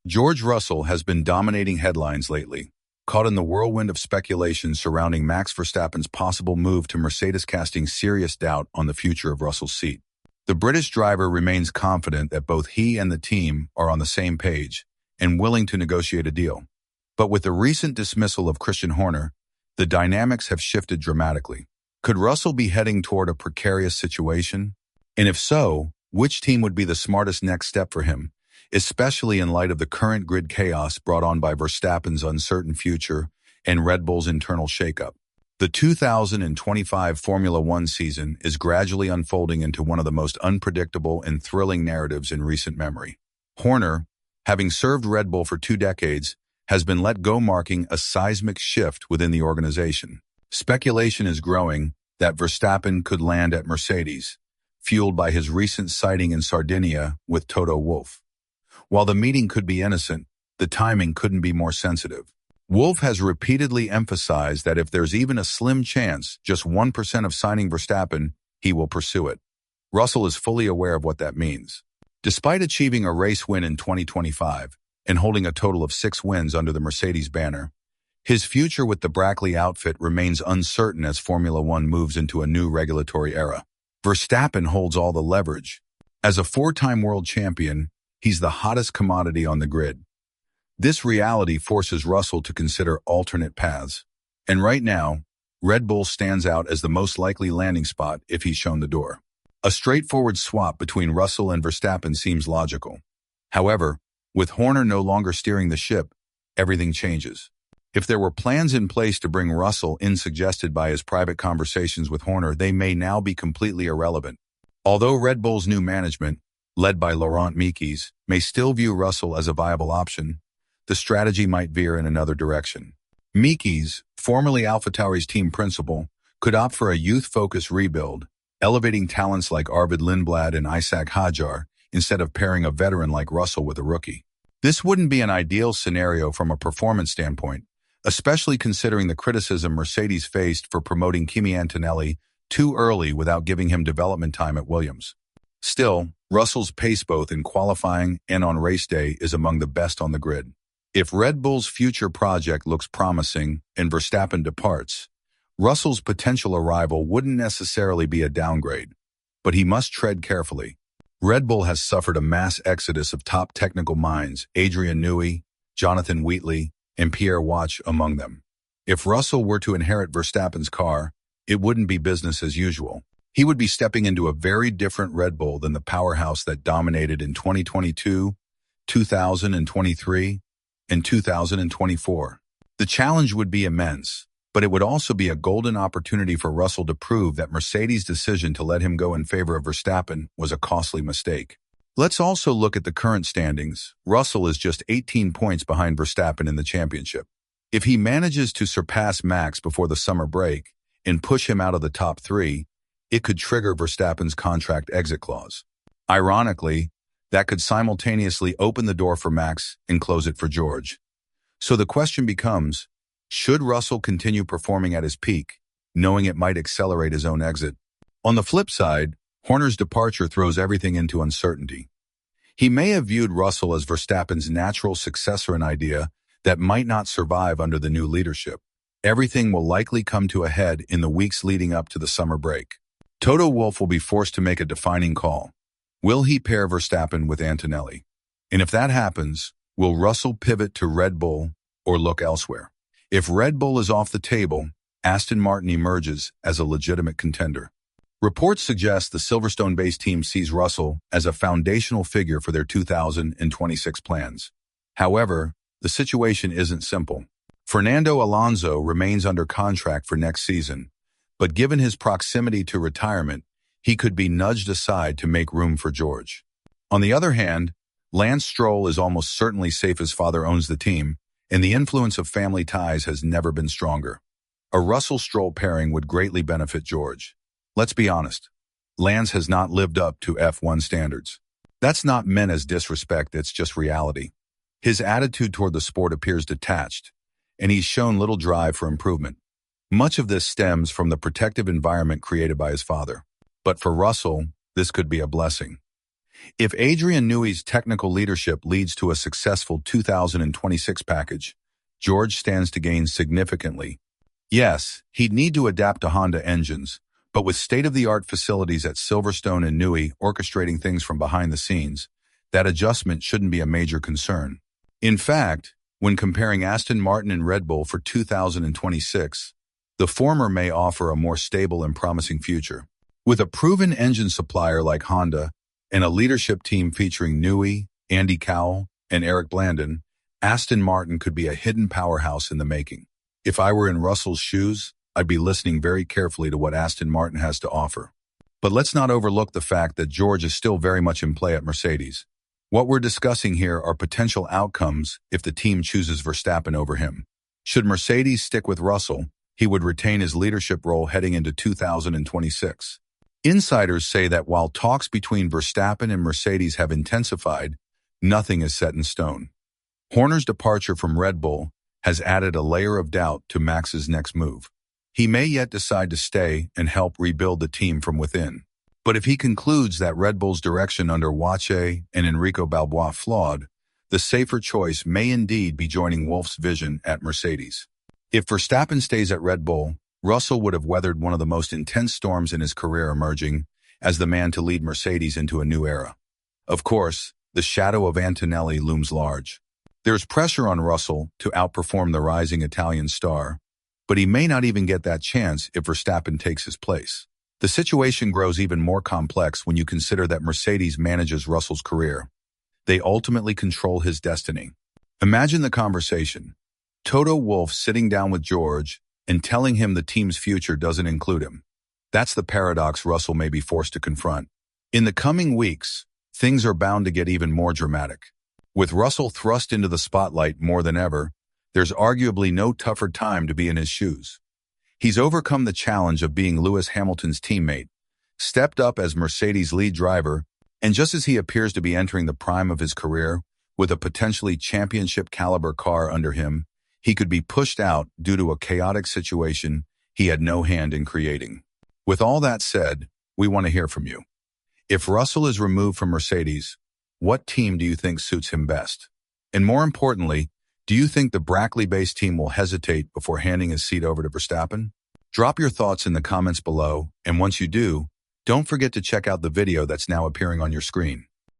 George Russell has been dominating headlines lately, caught in the whirlwind of speculation surrounding Max Verstappen's possible move to Mercedes, casting serious doubt on the future of Russell's seat. The British driver remains confident that both he and the team are on the same page and willing to negotiate a deal. But with the recent dismissal of Christian Horner, the dynamics have shifted dramatically. Could Russell be heading toward a precarious situation? And if so, which team would be the smartest next step for him, especially in light of the current grid chaos brought on by Verstappen's uncertain future and Red Bull's internal shakeup? The 2025 Formula One season is gradually unfolding into one of the most unpredictable and thrilling narratives in recent memory. Horner, having served Red Bull for 2 decades, has been let go, marking a seismic shift within the organization. Speculation is growing that Verstappen could land at Mercedes, fueled by his recent sighting in Sardinia with Toto Wolff. While the meeting could be innocent, the timing couldn't be more sensitive. Wolff has repeatedly emphasized that if there's even a slim chance, just 1% of signing Verstappen, he will pursue it. Russell is fully aware of what that means. Despite achieving a race win in 2025 and holding a total of 6 wins under the Mercedes banner, his future with the Brackley outfit remains uncertain as Formula One moves into a new regulatory era. Verstappen holds all the leverage. As a 4-time world champion, he's the hottest commodity on the grid. This reality forces Russell to consider alternate paths. And right now, Red Bull stands out as the most likely landing spot if he's shown the door. A straightforward swap between Russell and Verstappen seems logical. However, with Horner no longer steering the ship, everything changes. If there were plans in place to bring Russell in suggested by his private conversations with Horner, they may now be completely irrelevant. Although Red Bull's new management, led by Laurent Mekies, may still view Russell as a viable option, the strategy might veer in another direction. Mekies, formerly AlphaTauri's team principal, could opt for a youth-focused rebuild, elevating talents like Arvid Lindblad and Isaac Hadjar instead of pairing a veteran like Russell with a rookie. This wouldn't be an ideal scenario from a performance standpoint, especially considering the criticism Mercedes faced for promoting Kimi Antonelli too early without giving him development time at Williams. Still, Russell's pace both in qualifying and on race day is among the best on the grid. If Red Bull's future project looks promising and Verstappen departs, Russell's potential arrival wouldn't necessarily be a downgrade, but he must tread carefully. Red Bull has suffered a mass exodus of top technical minds, Adrian Newey, Jonathan Wheatley, and Pierre Watch among them. If Russell were to inherit Verstappen's car, it wouldn't be business as usual. He would be stepping into a very different Red Bull than the powerhouse that dominated in 2022, 2023, and 2024. The challenge would be immense, but it would also be a golden opportunity for Russell to prove that Mercedes' decision to let him go in favor of Verstappen was a costly mistake. Let's also look at the current standings. Russell is just 18 points behind Verstappen in the championship. If he manages to surpass Max before the summer break and push him out of the top 3, it could trigger Verstappen's contract exit clause. Ironically, that could simultaneously open the door for Max and close it for George. So the question becomes, should Russell continue performing at his peak, knowing it might accelerate his own exit? On the flip side, Horner's departure throws everything into uncertainty. He may have viewed Russell as Verstappen's natural successor, an idea that might not survive under the new leadership. Everything will likely come to a head in the weeks leading up to the summer break. Toto Wolff will be forced to make a defining call. Will he pair Verstappen with Antonelli? And if that happens, will Russell pivot to Red Bull or look elsewhere? If Red Bull is off the table, Aston Martin emerges as a legitimate contender. Reports suggest the Silverstone-based team sees Russell as a foundational figure for their 2026 plans. However, the situation isn't simple. Fernando Alonso remains under contract for next season, but given his proximity to retirement, he could be nudged aside to make room for George. On the other hand, Lance Stroll is almost certainly safe. His father owns the team, and the influence of family ties has never been stronger. A Russell-Stroll pairing would greatly benefit George. Let's be honest, Lance has not lived up to F1 standards. That's not meant as disrespect, it's just reality. His attitude toward the sport appears detached, and he's shown little drive for improvement. Much of this stems from the protective environment created by his father. But for Russell, this could be a blessing. If Adrian Newey's technical leadership leads to a successful 2026 package, George stands to gain significantly. Yes, he'd need to adapt to Honda engines, but with state-of-the-art facilities at Silverstone and Newey orchestrating things from behind the scenes, that adjustment shouldn't be a major concern. In fact, when comparing Aston Martin and Red Bull for 2026, the former may offer a more stable and promising future. With a proven engine supplier like Honda and a leadership team featuring Newey, Andy Cowell, and Eric Blandon, Aston Martin could be a hidden powerhouse in the making. If I were in Russell's shoes, I'd be listening very carefully to what Aston Martin has to offer. But let's not overlook the fact that George is still very much in play at Mercedes. What we're discussing here are potential outcomes if the team chooses Verstappen over him. Should Mercedes stick with Russell, he would retain his leadership role heading into 2026. Insiders say that while talks between Verstappen and Mercedes have intensified, nothing is set in stone. Horner's departure from Red Bull has added a layer of doubt to Max's next move. He may yet decide to stay and help rebuild the team from within. But if he concludes that Red Bull's direction under Wache and Enrico Balboa flawed, the safer choice may indeed be joining Wolff's vision at Mercedes. If Verstappen stays at Red Bull, Russell would have weathered one of the most intense storms in his career, emerging as the man to lead Mercedes into a new era. Of course, the shadow of Antonelli looms large. There's pressure on Russell to outperform the rising Italian star, but he may not even get that chance if Verstappen takes his place. The situation grows even more complex when you consider that Mercedes manages Russell's career. They ultimately control his destiny. Imagine the conversation. Toto Wolff sitting down with George and telling him the team's future doesn't include him. That's the paradox Russell may be forced to confront. In the coming weeks, things are bound to get even more dramatic. With Russell thrust into the spotlight more than ever, there's arguably no tougher time to be in his shoes. He's overcome the challenge of being Lewis Hamilton's teammate, stepped up as Mercedes' lead driver, and just as he appears to be entering the prime of his career, with a potentially championship-caliber car under him, he could be pushed out due to a chaotic situation he had no hand in creating. With all that said, we want to hear from you. If Russell is removed from Mercedes, what team do you think suits him best? And more importantly, do you think the Brackley-based team will hesitate before handing his seat over to Verstappen? Drop your thoughts in the comments below, and once you do, don't forget to check out the video that's now appearing on your screen.